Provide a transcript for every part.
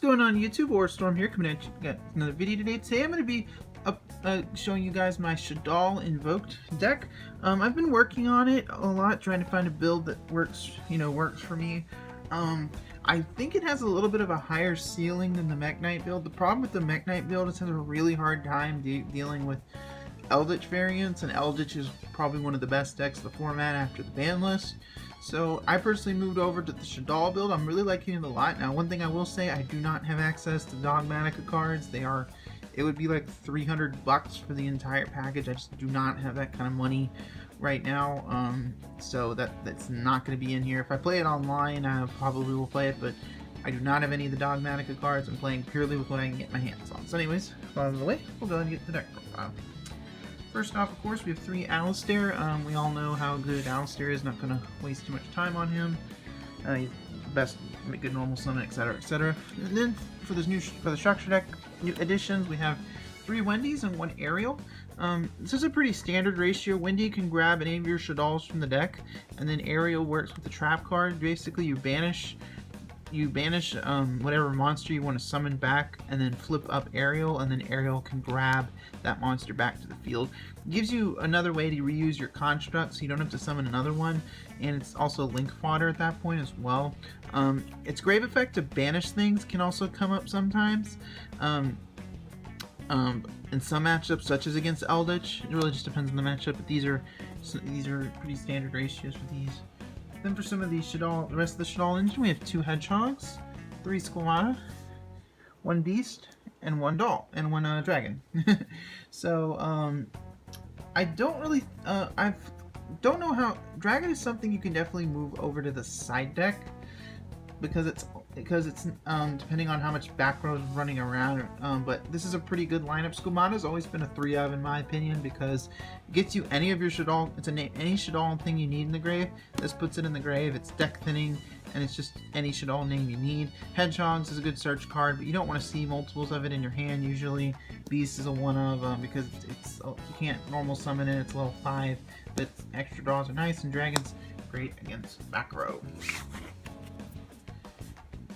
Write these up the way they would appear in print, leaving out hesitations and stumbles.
going on YouTube? Warstorm here, coming at you. Got another video today. Today I'm going to be showing you guys my Shaddoll Invoked deck. I've been working on it a lot, trying to find a build that works, works for me. I think it has a little bit of a higher ceiling than the Mech Knight build. The problem with the Mech Knight build is it has a really hard time dealing with Eldritch variants, and Eldritch is probably one of the best decks of the format after the ban list. So I personally moved over to the Shaddoll build. I'm really liking it a lot. Now, one thing I will say, I do not have access to Dogmatica cards. It would be like $300 for the entire package. I just do not have that kind of money right now. So that's not going to be in here. If I play it online, I probably will play it, but I do not have any of the Dogmatica cards. I'm playing purely with what I can get my hands on. So anyways, out of the way, we'll go ahead and get the deck profile. First off, of course, we have 3 Alistair. We all know how good Alistair is. Not going to waste too much time on him. He's the best, good normal summon, etc., etc. And then for the structure deck new additions, we have 3 Wendy's and 1 Ariel. This is a pretty standard ratio. Wendy can grab any of your Shaddolls from the deck, and then Ariel works with the trap card. Basically, you banish whatever monster you want to summon back, and then flip up Ariel, and then Ariel can grab that monster back to the field. It gives you another way to reuse your construct, so you don't have to summon another one, and it's also link fodder at that point as well. Its grave effect to banish things can also come up sometimes. In some matchups, such as against Eldritch, it really just depends on the matchup, but these are pretty standard ratios for these. Then for some of the rest of the Shaddoll engine, we have 2 Hedgehogs, 3 Squamata, 1 Beast, and 1 Doll, and 1 Dragon. So, I don't really, don't know how, Dragon is something you can definitely move over to the side deck, because it's depending on how much back row is running around, but this is a pretty good lineup. Squamata has always been a 3 of in my opinion, because it gets you any of your Shaddoll, any Shaddoll thing you need in the grave. This puts it in the grave. It's deck thinning, and it's just any Shaddoll name you need. Hedgehogs is a good search card, but you don't want to see multiples of it in your hand usually. Beast is a 1 of, because you can't normal summon it. It's level 5, but extra draws are nice, and Dragon's great against back row.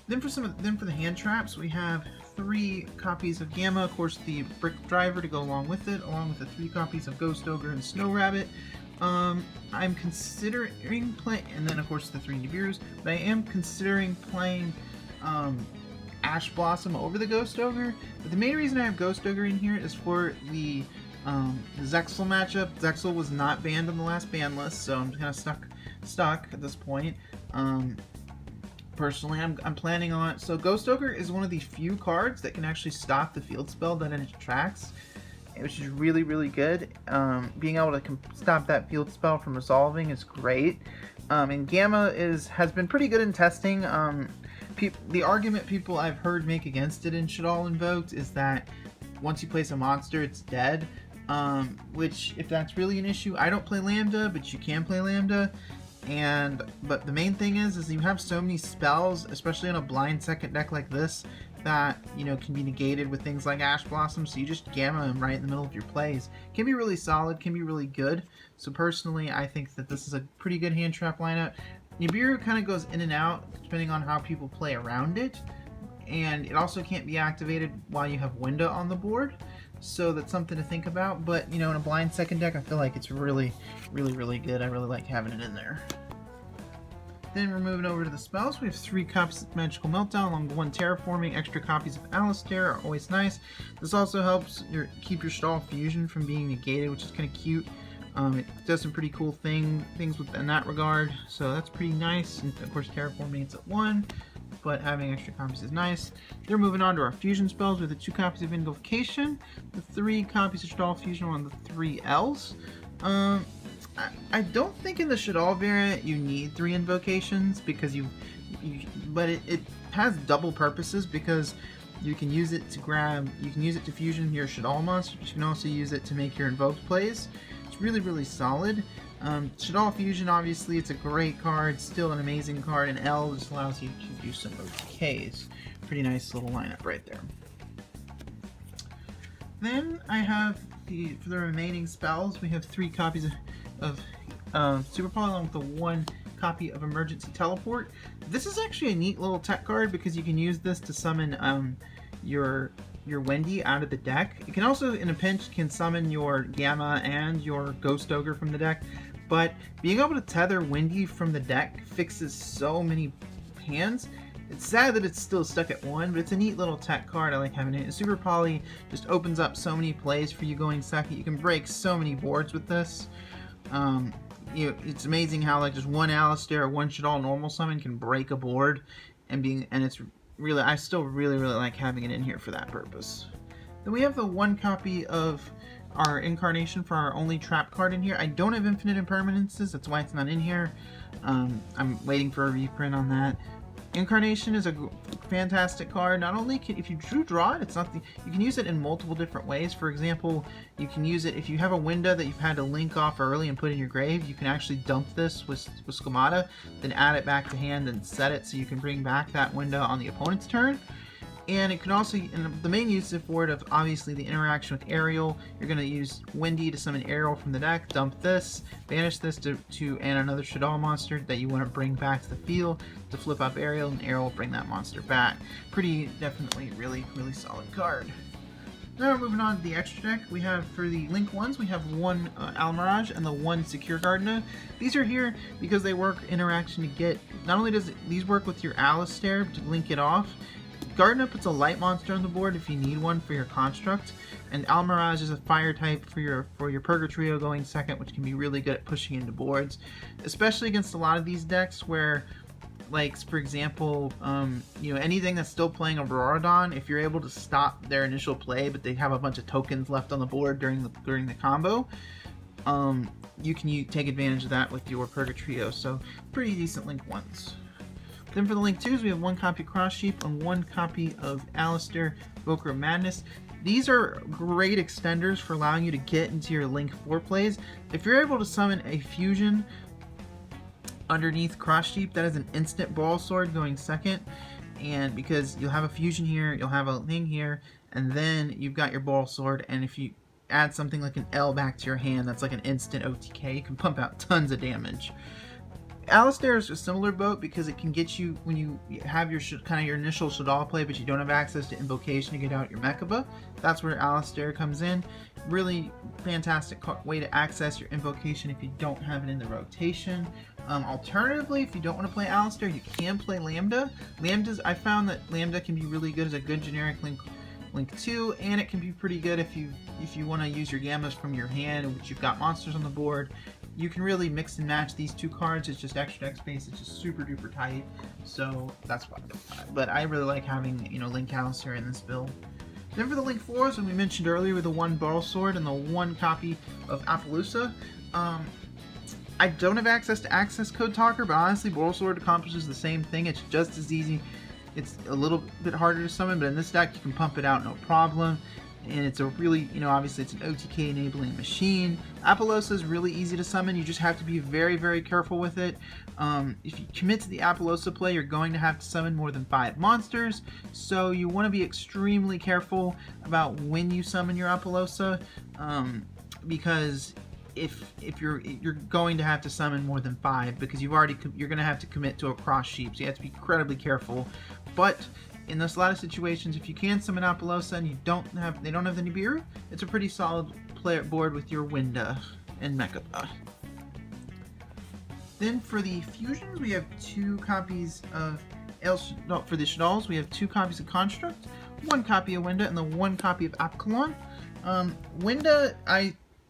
Then for the hand traps, we have 3 copies of Gamma, of course the Brick Driver to go along with it, along with the 3 copies of Ghost Ogre and Snow Rabbit. I'm considering playing, and then of course the 3 Nibiru's, but I am considering playing Ash Blossom over the Ghost Ogre. But the main reason I have Ghost Ogre in here is for the Zexal matchup. Zexal was not banned on the last ban list, so I'm kind of stuck at this point. Personally, I'm planning on... So Ghost Ogre is one of the few cards that can actually stop the field spell that it attracts, which is really, really good. Being able to stop that field spell from resolving is great. And Gamma has been pretty good in testing. The argument people I've heard make against it in Shaddoll Invoked is that once you place a monster, it's dead. Which, if that's really an issue, I don't play Lambda, but you can play Lambda. But the main thing is you have so many spells, especially on a blind second deck like this, that can be negated with things like Ash Blossom. So you just Gamma them right in the middle of your plays. Can be really solid, can be really good. So personally, I think that this is a pretty good hand trap lineup. Nibiru kind of goes in and out depending on how people play around it, and it also can't be activated while you have Winda on the board. So that's something to think about, but in a blind second deck, I feel like it's really, really, really good. I really like having it in there. Then we're moving over to the spells. We have 3 copies of Magical Meltdown along with 1 Terraforming. Extra copies of Alistair are always nice. This also helps keep your Shaddoll Fusion from being negated, which is kind of cute. It does some pretty cool things in that regard, so that's pretty nice. And of course, Terraforming it's at 1. But having extra copies is nice. They're moving on to our fusion spells with the 2 copies of Invocation, the 3 copies of Shaddoll Fusion on the 3 L's. I don't think in the Shaddoll variant you need 3 invocations, because but it has double purposes, because you can use it to fusion your Shaddoll monster, but you can also use it to make your invoked plays. It's really, really solid. Shaddoll Fusion, obviously, it's a great card, still an amazing card, and L just allows you to do some OTKs. Pretty nice little lineup right there. Then I have for the remaining spells, we have 3 copies of Super Poly along with the 1 copy of Emergency Teleport. This is actually a neat little tech card because you can use this to summon your Wendy out of the deck. You can also, in a pinch, can summon your Gamma and your Ghost Ogre from the deck, but being able to tether Wendy from the deck fixes so many hands. It's sad that it's still stuck at 1, but it's a neat little tech card. I like having it. Super Poly just opens up so many plays for you going second. You can break so many boards with this. It's amazing how like just one Alistair or one Shaddoll normal summon can break a board, and it's really, I still really like having it in here for that purpose. Then we have the 1 copy of our Incarnation for our only trap card in here. I don't have infinite impermanences, that's why it's not in here. I'm waiting for a reprint on that. Incarnation is a fantastic card. Not only if you draw it, you can use it in multiple different ways. For example, you can use it if you have a window that you've had to link off early and put in your grave. You can actually dump this with Schemata, then add it back to hand and set it so you can bring back that window on the opponent's turn. And it can also, and the main use for it of obviously the interaction with Ariel, you're going to use Wendy to summon Ariel from the deck, dump this, banish this to and another Shaddoll monster that you want to bring back to the field to flip up Ariel, and Ariel will bring that monster back. Definitely really solid card. Now moving on to the extra deck, we have for the Link ones, we have 1 Almirage and the 1 Secure Gardena. These are here because they work interaction to get, not only does these work with your Alistair to link it off, Gardena puts a light monster on the board if you need one for your construct, and Almirage is a fire type for your Purgatrio going second, which can be really good at pushing into boards, especially against a lot of these decks where, like for example, anything that's still playing Auroradon, if you're able to stop their initial play, but they have a bunch of tokens left on the board during the combo, you can take advantage of that with your Purgatrio. So pretty decent Link ones. Then for the Link 2s, we have 1 copy of Cross Sheep and 1 copy of Alistair, Evoker of Madness. These are great extenders for allowing you to get into your Link 4 plays. If you're able to summon a fusion underneath Cross Sheep, that is an instant Ball Sword going second, and because you'll have a fusion here, you'll have a thing here, and then you've got your Ball Sword, and if you add something like an L back to your hand, that's like an instant OTK. You can pump out tons of damage. Alistair is a similar boat because it can get you when you have your your initial Shaddoll play, but you don't have access to Invocation to get out your Mechaba. That's where Alistair comes in. Really fantastic way to access your Invocation if you don't have it in the rotation. Alternatively, if you don't want to play Alistair, you can play Lambda. I found that Lambda can be really good as a good generic Link 2, and it can be pretty good if you want to use your Gammas from your hand, which you've got monsters on the board. You can really mix and match these 2 cards. It's just extra deck space. It's just super duper tight. So that's why. But I really like having Link Alistair in this build. Then for the Link 4s, and we mentioned earlier with the 1 Ball Sword and the 1 copy of Appaloosa. I don't have access to Access Code Talker, but honestly, Ball Sword accomplishes the same thing. It's just as easy. It's a little bit harder to summon, but in this deck you can pump it out no problem. And it's a really, obviously it's an OTK enabling machine. Appaloosa is really easy to summon. You just have to be very careful with it. If you commit to the Appaloosa play, you're going to have to summon more than 5 monsters. So you want to be extremely careful about when you summon your Appaloosa, because if you're going to have to summon more than 5, because you're going to have to commit to a Cross Sheep. So you have to be incredibly careful. But in a lot of situations, if you can summon Appaloosa and they don't have the Nibiru, it's a pretty solid board with your Winda and Mechaba. Then for the fusions, we have 2 copies of for the Shaddolls, we have 2 copies of Construct, 1 copy of Winda, and the 1 copy of Apkalon. Winda,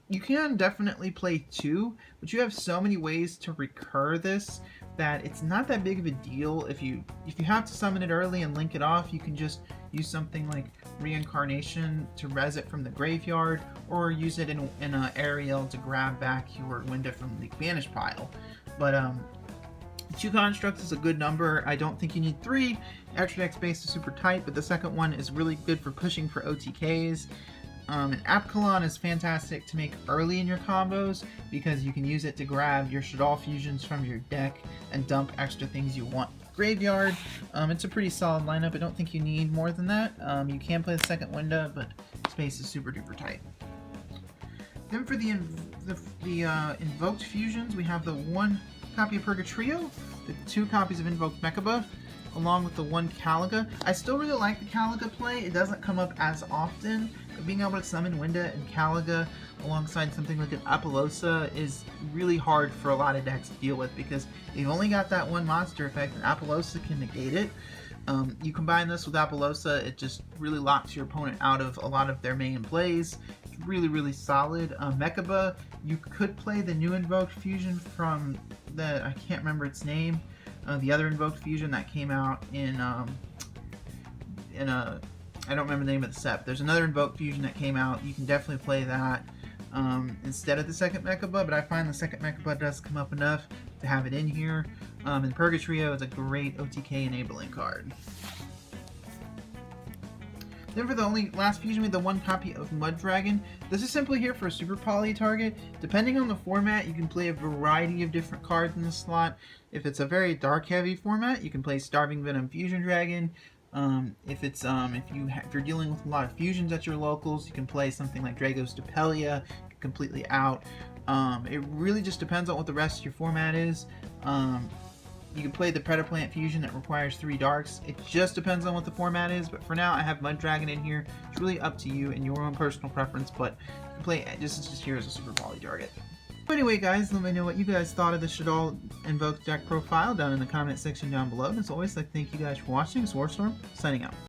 you can definitely play 2, but you have so many ways to recur this that it's not that big of a deal. If you have to summon it early and link it off, you can just use something like Reincarnation to res it from the graveyard, or use it in Ariel to grab back your Winda from the banish pile. But 2 constructs is a good number. I don't think you need 3. Extra deck space is super tight, but the second one is really good for pushing for OTKs. And Apkalon is fantastic to make early in your combos because you can use it to grab your Shaddoll fusions from your deck and dump extra things you want. Graveyard, it's a pretty solid lineup. I don't think you need more than that. You can play the second window, but space is super duper tight. Then for the invoked fusions, we have the 1 copy of Purgatrio, the 2 copies of Invoked Mechaba, along with the 1 Caliga. I still really like the Caliga play. It doesn't come up as often, but being able to summon Winda and Caliga alongside something like an Apollousa is really hard for a lot of decks to deal with, because you've only got that 1 monster effect and Apollousa can negate it. You combine this with Apollousa, it just really locks your opponent out of a lot of their main plays. It's really, really solid. Mechaba, you could play the new Invoked Fusion from the, I can't remember its name, the other Invoked Fusion that came out in I don't remember the name of the set. There's another Invoked Fusion that came out. You can definitely play that instead of the second Mechaba, but I find the second Mechaba does come up enough to have it in here. And Purgatrio is a great OTK enabling card. Then for the last fusion, we have the 1 copy of Mud Dragon. This is simply here for a Super Poly target. Depending on the format, you can play a variety of different cards in this slot. If it's a very dark heavy format, you can play Starving Venom Fusion Dragon. If you're dealing with a lot of fusions at your locals, you can play something like Drago's Depelia, completely out. It really just depends on what the rest of your format is. You can play the Predaplant Fusion that requires 3 darks. It just depends on what the format is, but for now I have Mud Dragon in here. It's really up to you and your own personal preference, but you can play just here as a Super Poly target. Anyway guys, let me know what you guys thought of the Shaddoll Invoked deck profile down in the comment section down below. And as always, I'd like to thank you guys for watching. It's Warstorm, signing out.